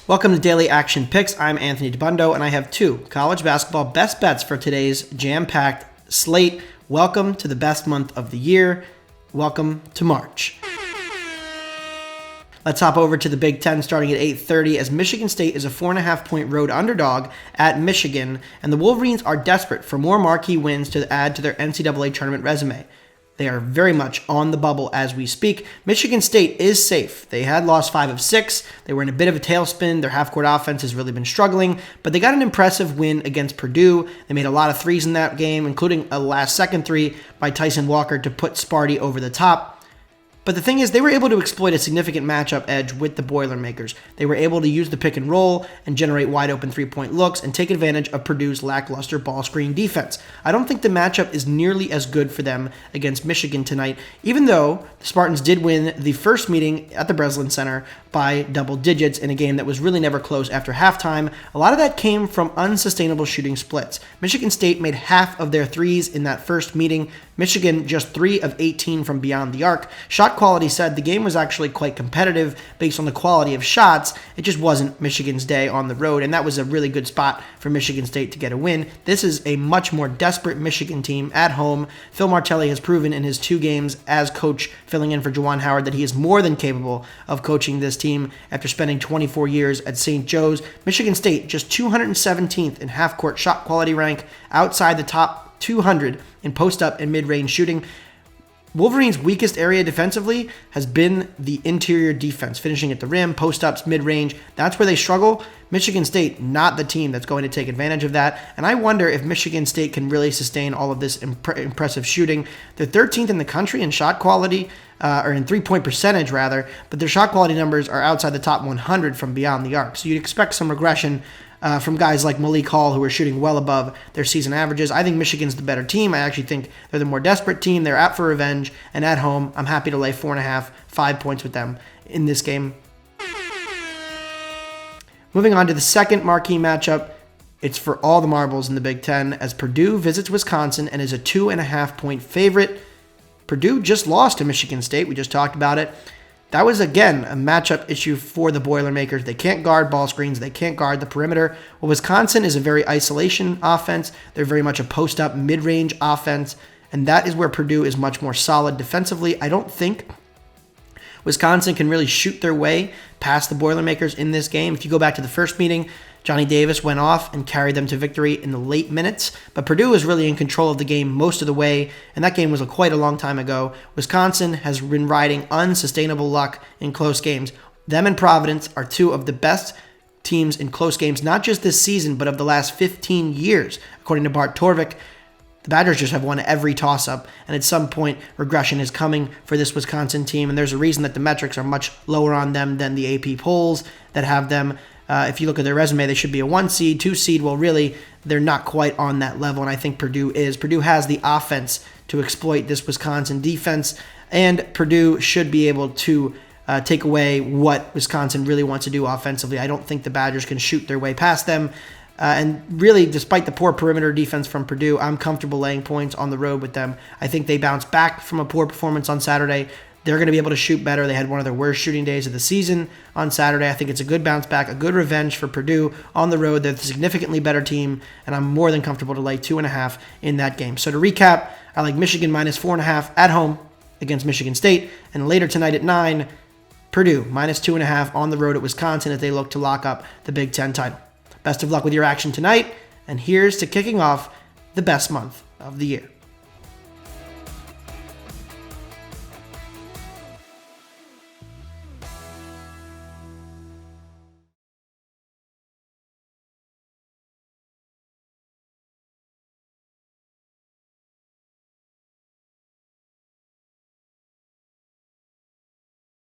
Welcome to Daily Action Picks. I'm Anthony Dabbundo, and I have two college basketball best bets for today's jam-packed slate. Welcome to the best month of the year. Welcome to March. Let's hop over to the Big Ten starting at 8:30 as Michigan State is a 4.5-point road underdog at Michigan, and the Wolverines are desperate for more marquee wins to add to their NCAA tournament resume. They are very much on the bubble as we speak. Michigan State is safe. They had lost 5 of 6. They were in a bit of a tailspin. Their half-court offense has really been struggling, but they got an impressive win against Purdue. They made a lot of threes in that game, including a last-second three by Tyson Walker to put Sparty over the top. But the thing is, they were able to exploit a significant matchup edge with the Boilermakers. They were able to use the pick and roll and generate wide open three-point looks and take advantage of Purdue's lackluster ball screen defense. I don't think the matchup is nearly as good for them against Michigan tonight, even though the Spartans did win the first meeting at the Breslin Center by double digits in a game that was really never close after halftime. A lot of that came from unsustainable shooting splits. Michigan State made half of their threes in that first meeting. Michigan just 3 of 18 from beyond the arc. Shot quality said the game was actually quite competitive based on the quality of shots. It just wasn't Michigan's day on the road, and that was a really good spot for Michigan State to get a win. This is a much more desperate Michigan team at home. Phil Martelli has proven in his 2 games as coach, filling in for Juwan Howard, that he is more than capable of coaching this team after spending 24 years at St. Joe's. Michigan State just 217th in half-court shot quality rank, outside the top 200 in post-up and mid-range shooting. Wolverines' weakest area defensively has been the interior defense, finishing at the rim, post-ups, mid-range. That's where they struggle. Michigan State, not the team that's going to take advantage of that. And I wonder if Michigan State can really sustain all of this impressive shooting. They're 13th in the country in shot quality, or in three-point percentage, rather, but their shot quality numbers are outside the top 100 from beyond the arc. So you'd expect some regression from guys like Malik Hall, who are shooting well above their season averages. I think Michigan's the better team. I actually think they're the more desperate team. They're out for revenge, and at home, I'm happy to lay 4.5, 5 points with them in this game. Moving on to the second marquee matchup, it's for all the marbles in the Big Ten as Purdue visits Wisconsin and is a 2.5-point favorite. Purdue just lost to Michigan State. We just talked about it. That was, again, a matchup issue for the Boilermakers. They can't guard ball screens. They can't guard the perimeter. Well, Wisconsin is a very isolation offense. They're very much a post-up, mid-range offense, and that is where Purdue is much more solid defensively. I don't think Wisconsin can really shoot their way past the Boilermakers in this game. If you go back to the first meeting, Johnny Davis went off and carried them to victory in the late minutes, but Purdue was really in control of the game most of the way, and that game was quite a long time ago. Wisconsin has been riding unsustainable luck in close games. Them and Providence are 2 of the best teams in close games, not just this season, but of the last 15 years, according to Bart Torvik. The Badgers just have won every toss-up, and at some point, regression is coming for this Wisconsin team, and there's a reason that the metrics are much lower on them than the AP polls that have them. If you look at their resume, they should be a 1 seed, 2 seed. Well, really, they're not quite on that level, and I think Purdue is. Purdue has the offense to exploit this Wisconsin defense, and Purdue should be able to take away what Wisconsin really wants to do offensively. I don't think the Badgers can shoot their way past them. And really, despite the poor perimeter defense from Purdue, I'm comfortable laying points on the road with them. I think they bounce back from a poor performance on Saturday. They're going to be able to shoot better. They had one of their worst shooting days of the season on Saturday. I think it's a good bounce back, a good revenge for Purdue on the road. They're the significantly better team, and I'm more than comfortable to lay 2.5 in that game. So to recap, I like Michigan minus 4.5 at home against Michigan State, and later tonight at 9, Purdue minus 2.5 on the road at Wisconsin as they look to lock up the Big Ten title. Best of luck with your action tonight, and here's to kicking off the best month of the year.